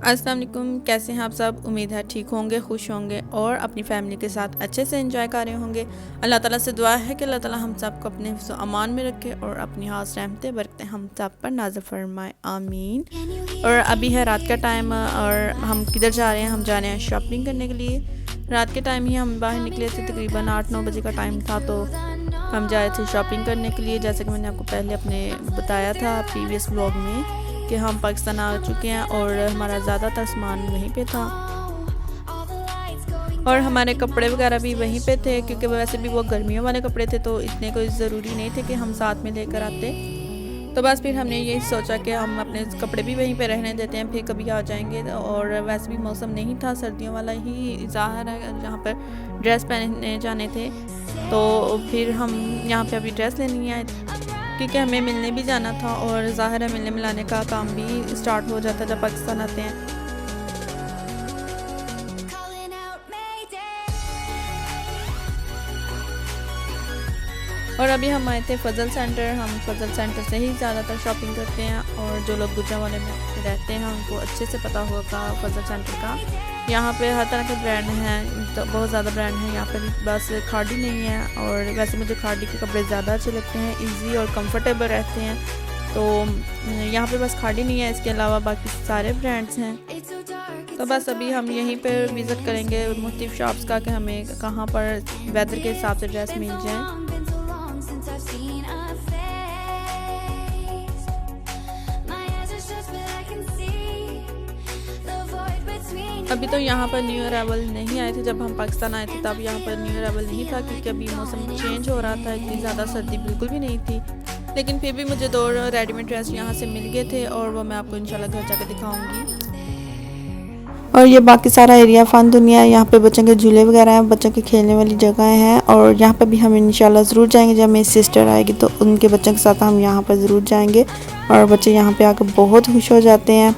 अस्सलाम वालेकुम, कैसे हैं आप सब। उम्मीद है ठीक होंगे, खुश होंगे और अपनी फैमिली के साथ अच्छे से एंजॉय कर रहे होंगे। अल्लाह ताला से दुआ है कि अल्लाह ताला हम सब को अपने हिफ्ज़ व अमान में रखे और अपनी खास रहमतें बरकतें हम सब पर नाज़िल फरमाए, आमीन। और अभी है रात का टाइम और हम किधर जा रहे हैं, हम जा रहे हैं शॉपिंग करने के लिए। रात के टाइम ही हम बाहर निकले थे, तकरीबन 8-9 बजे का टाइम था, तो हम जाए थे शॉपिंग करने के लिए। जैसे कि मैंने आपको पहले अपने बताया था प्रीवियस व्लॉग में कि हम पाकिस्तान आ चुके हैं और हमारा ज़्यादातर सामान वहीं पे था और हमारे कपड़े वगैरह भी वहीं पे थे, क्योंकि वैसे भी वो गर्मियों वाले कपड़े थे तो इतने कोई ज़रूरी नहीं थे कि हम साथ में लेकर आते। तो बस फिर हमने यही सोचा कि हम अपने कपड़े भी वहीं पे रहने देते हैं, फिर कभी आ जाएंगे। और वैसे भी मौसम नहीं था, सर्दियों वाला ही ज़ाहिर है, जहाँ पर ड्रेस पहनने जाने थे। तो फिर हम यहाँ पे अभी ड्रेस लेनी है, क्योंकि हमें मिलने भी जाना था और ज़ाहिर है मिलने मिलाने का काम भी स्टार्ट हो जाता है जब पाकिस्तान आते हैं। और अभी हम आए थे फजल सेंटर। हम फजल सेंटर से ही ज़्यादातर शॉपिंग करते हैं और जो लोग गुजरांवाले में रहते हैं उनको अच्छे से पता होगा फजल सेंटर का। यहाँ पे हर तरह के ब्रांड हैं, तो बहुत ज़्यादा ब्रांड हैं यहाँ पर। बस खाड़ी नहीं है, और वैसे मुझे खाड़ी के कपड़े ज़्यादा अच्छे लगते हैं, इजी और कंफर्टेबल रहते हैं। तो यहाँ पे बस खाड़ी नहीं है, इसके अलावा बाकी सारे ब्रांड्स हैं। तो बस अभी हम यहीं पर विज़िट करेंगे मुख्तलिफ शॉप्स का कि हमें कहाँ पर वेदर के हिसाब से ड्रेस मिल जाए। अभी तो यहाँ पर न्यू अराइवल नहीं आए थे, जब हम पाकिस्तान आए थे तब यहाँ पर न्यू अराइवल नहीं था, क्योंकि अभी मौसम चेंज हो रहा था, इतनी ज़्यादा सर्दी बिल्कुल भी नहीं थी। लेकिन फिर भी मुझे 2 रेडीमेड ड्रेस यहाँ से मिल गए थे और वो मैं आपको इंशाल्लाह घर जाकर दिखाऊंगी। और ये बाकी सारा एरिया फन दुनिया है, यहाँ पे बच्चों के झूले वगैरह हैं, बच्चों के खेलने वाली जगह हैं। और यहाँ पे भी हम इंशाल्लाह ज़रूर जाएंगे, जब मेरी सिस्टर आएगी तो उनके बच्चों के साथ हम यहाँ पर ज़रूर जाएंगे। और बच्चे यहाँ पे आकर बहुत खुश हो जाते हैं।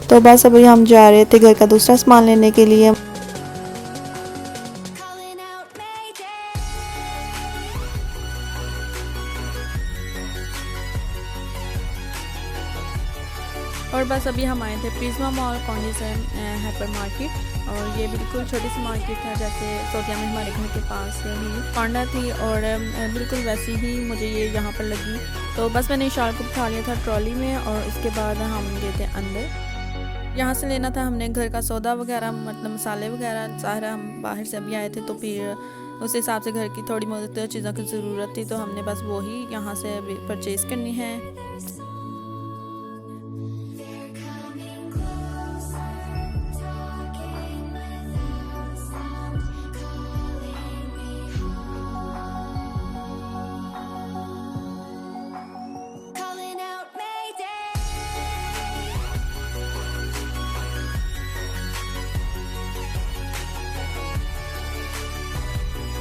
तो बस अभी हम जा रहे थे घर का दूसरा सामान लेने के लिए। और बस अभी हम आए थे प्रिज्मा मॉल कॉन्डिसन हाइपर मार्केट, और ये बिल्कुल छोटी सी मार्केट है, जैसे सोतिया में हमारे घर के पास ही पांडा थी, और बिल्कुल वैसी ही मुझे ये यहाँ पर लगी। तो बस मैंने शाल को बिठा लिया था ट्रॉली में और इसके बाद हम गए थे अंदर। यहाँ से लेना था हमने घर का सौदा वगैरह, मतलब मसाले वगैरह। सारा हम बाहर से अभी आए थे तो फिर उस हिसाब से घर की थोड़ी बहुत चीज़ों की ज़रूरत थी, तो हमने बस वही यहाँ से परचेज़ करनी है।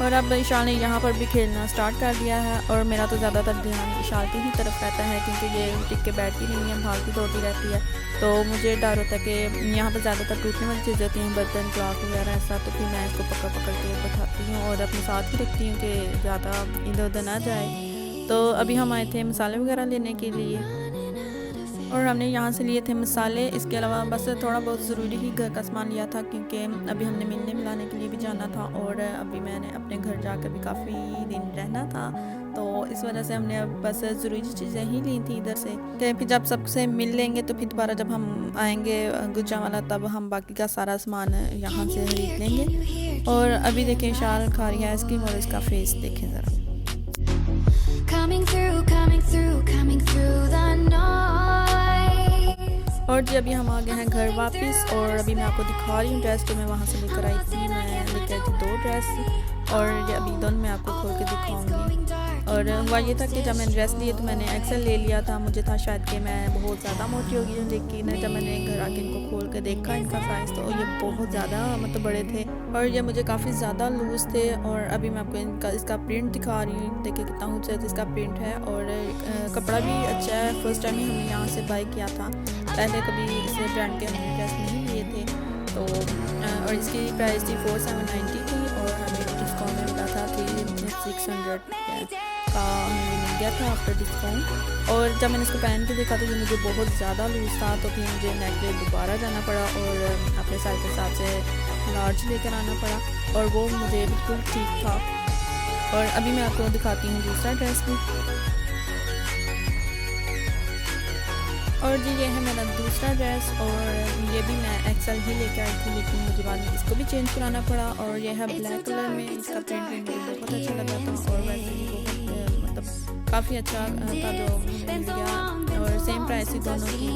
और अब ईशान ने यहाँ पर भी खेलना स्टार्ट कर दिया है, और मेरा तो ज़्यादातर ध्यान ईशान की ही तरफ रहता है, क्योंकि ये टिक के बैठती नहीं है, भागती दौड़ती रहती है। तो मुझे डर होता है कि यहाँ पर ज़्यादातर टूटने वाली चीज़ें होती हैं, बर्तन ग्लास वगैरह ऐसा, तो फिर मैं इसको पकड़ पकड़ के बैठाती हूँ और अपने साथ ही रखती हूँ कि ज़्यादा इधर उधर ना जाए। तो अभी हम आए थे मसाले वगैरह लेने के लिए, और हमने यहाँ से लिए थे मसाले। इसके अलावा बस थोड़ा बहुत ज़रूरी ही घर का सामान लिया था, क्योंकि अभी हमने मिलने मिलाने के लिए भी जाना था, और अभी मैंने अपने घर जाकर भी काफ़ी दिन रहना था, तो इस वजह से हमने अब बस ज़रूरी चीज़ें ही ली थी इधर से। कि फिर जब सबसे मिल लेंगे तो फिर दोबारा जब हम आएंगे गुजरांवाला तब हम बाकी का सारा सामान यहाँ से खरीद लेंगे। और अभी देखें शाल खा रही है आइसक्रीम, और इसका फेस देखें ज़रा। और जी अभी हम आ गए हैं घर वापस, और अभी मैं आपको दिखा रही हूँ ड्रेस जो मैं वहाँ से लेकर आई थी। मैं लेकर आई थी 2 ड्रेस, और ये अभी दोनों मैं आपको खोल के दिखाऊंगी। और हुआ ये था कि जब मैंने ड्रेस लिए तो मैंने एक्सेल ले लिया था, मुझे था शायद कि मैं बहुत ज़्यादा मोटी होगी, लेकिन जब मैंने घर आके इनको खोल के देखा इनका साइज़, तो ये बहुत ज़्यादा मतलब बड़े थे और ये मुझे काफ़ी ज़्यादा लूज़ थे। और अभी मैं आपको इसका प्रिंट दिखा रही हूँ, देखिए कितना खूबसूरत इसका प्रिंट है, और कपड़ा भी अच्छा है। फर्स्ट टाइम ही हमने यहाँ से बाई किया था, पहले कभी इस ब्रांड के हमने ड्रेस नहीं लिए थे। तो और इसकी प्राइस थी 4790 की, और हमें डिस्काउंट में मिला था कि 600। का हमें मिल गया था आफ्टर डिस्काउंट। और जब मैंने इसको पहन के देखा तो ये मुझे बहुत ज़्यादा लूज़ था, तो फिर मुझे नेक पे दोबारा जाना पड़ा और अपने साइज़ के हिसाब से लार्ज लेकर आना पड़ा, और वो मुझे बिल्कुल ठीक था। और अभी मैं आपको दिखाती हूँ दूसरा ड्रेस भी। और जी ये है मेरा दूसरा ड्रेस, और ये भी मैं एक्सेल ही लेके आई थी, लेकिन मुझे बाद में इसको भी चेंज कराना पड़ा। और ये है ब्लैक कलर में, इसका प्रिंट भी मुझे बहुत अच्छा लगा था, और वैसे भी बहुत मतलब काफ़ी अच्छा था जो मिल गया, और सेम प्राइस थी दोनों की।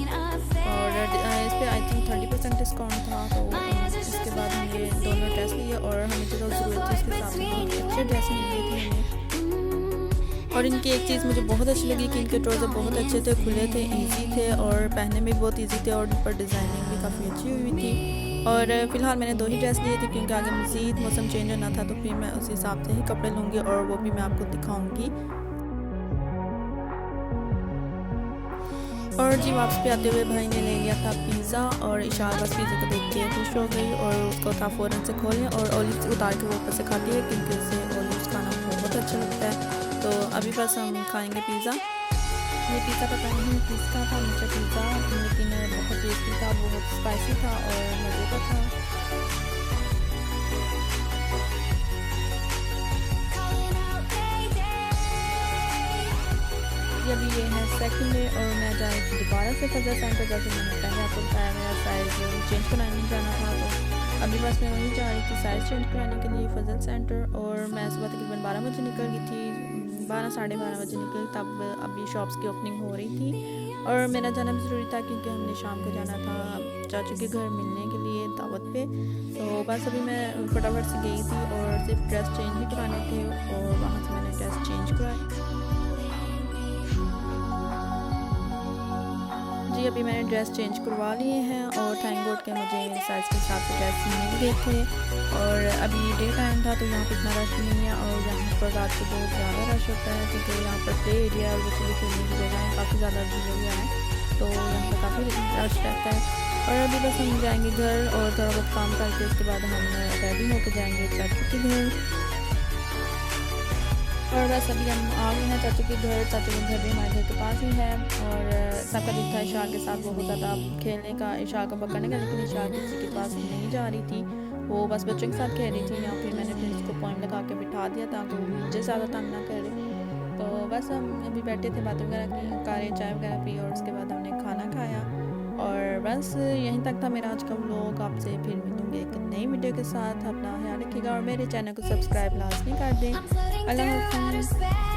और इस पर आई थिंक 30% डिस्काउंट था। तो इसके बाद हम ये दोनों ड्रेस लिए, और हमें जो ज़रूरत थी उसके हिसाब से बहुत अच्छे ड्रेस मिल गए थे हमें। और इनकी एक चीज़ मुझे बहुत अच्छी लगी कि इनके ट्राउज़र बहुत अच्छे थे, खुले थे, इजी थे, और पहनने में भी बहुत इजी थे, और इन पर डिज़ाइनिंग भी काफ़ी अच्छी हुई थी। और फ़िलहाल मैंने 2 ही ड्रेस लिए थे, क्योंकि आगे मज़ीद मौसम चेंज होना था, तो फिर मैं उस हिसाब से ही कपड़े लूँगी, और वो भी मैं आपको दिखाऊँगी। और जी वापस पे आते हुए भाई ने ले लिया था पिज़्ज़ा, और इशारा बस पिज़्ज़ा को देख के खुश हो गई, और उसको था फ़ौरन से खोलें और ऑलिव्स उतार के वो ऊपर से खाती है, क्योंकि उसे ऑलिव्स खाना बहुत अच्छा लगता है। तो अभी बस हम खाएंगे पिज़्ज़ा। ये पिज़्ज़ा पता नहीं किसका था, मीठा पिज़्ज़ा, लेकिन बहुत टेस्टी था, बहुत स्पाइसी था और मज़े का था। अभी ये है सेकंड डे, और मैं जा रही थी दोबारा से फजल सेंटर, जैसे मैंने पहले आपको बताया मेरा साइज़ चेंज कराने जाना था। तो अभी बस मैं वहीं जा रही थी साइज़ चेंज कराने के लिए फजल सेंटर, और मैं सुबह तकरीबन 12 बजे निकल गई थी, 12 साढ़े 12 बजे निकली, तब अभी शॉप्स की ओपनिंग हो रही थी। और मेरा जाना भी ज़रूरी था, क्योंकि हमने शाम को जाना था चाचू के घर मिलने के लिए दावत पे। तो बस अभी मैं फटाफट से गई थी, और सिर्फ ड्रेस चेंज ही कराने थे, और वहाँ से मैंने ड्रेस चेंज कराई। जी अभी मैंने ड्रेस चेंज करवा लिए हैं, और थैंक गॉड के मुझे साइज़ के हिसाब से ड्रेस मिल गए थे। और अभी डे टाइम था, तो यहाँ पर इतना रश नहीं है, और यहाँ पर रात को बहुत ज़्यादा रश होता है, क्योंकि यहाँ पर प्ले एरिया और बच्चों के खेलने की जगह है, काफ़ी ज़्यादा एरिया है, तो यहाँ पर काफ़ी रश रहता है। और अभी बस हम जाएंगे घर, और थोड़ा बहुत काम करके उसके बाद हम रेडी होकर जाएंगे चाचू के घर। और बस अभी हम आ गए हैं चाचू के घर। चाचू के घर भी हमारे घर के पास ही है, और सबका दिल था इशार के साथ बहुत ज़्यादा खेलने का, इशार को पकड़ने का, लेकिन इशार किसी के पास नहीं जा रही थी, वो बस बच्चों के साथ खेल रही थी। यहाँ फिर मैंने फिर उसको पॉइंट लगा के बिठा दिया ताकि वो मुझे ज़्यादा तंग ना करे। तो बस हम अभी बैठे थे, बातें वगैरह की, कारें चाय वगैरह पी, और उसके बाद हमने खाना खाया। और बस यहीं तक था मेरा आज का व्लॉग। आपसे फिर मिलूँगी एक नई वीडियो के साथ। अपना ख्याल रखिएगा, और मेरे चैनल को सब्सक्राइब लाजमी कर दें। अल्लाह हाफ़िज़।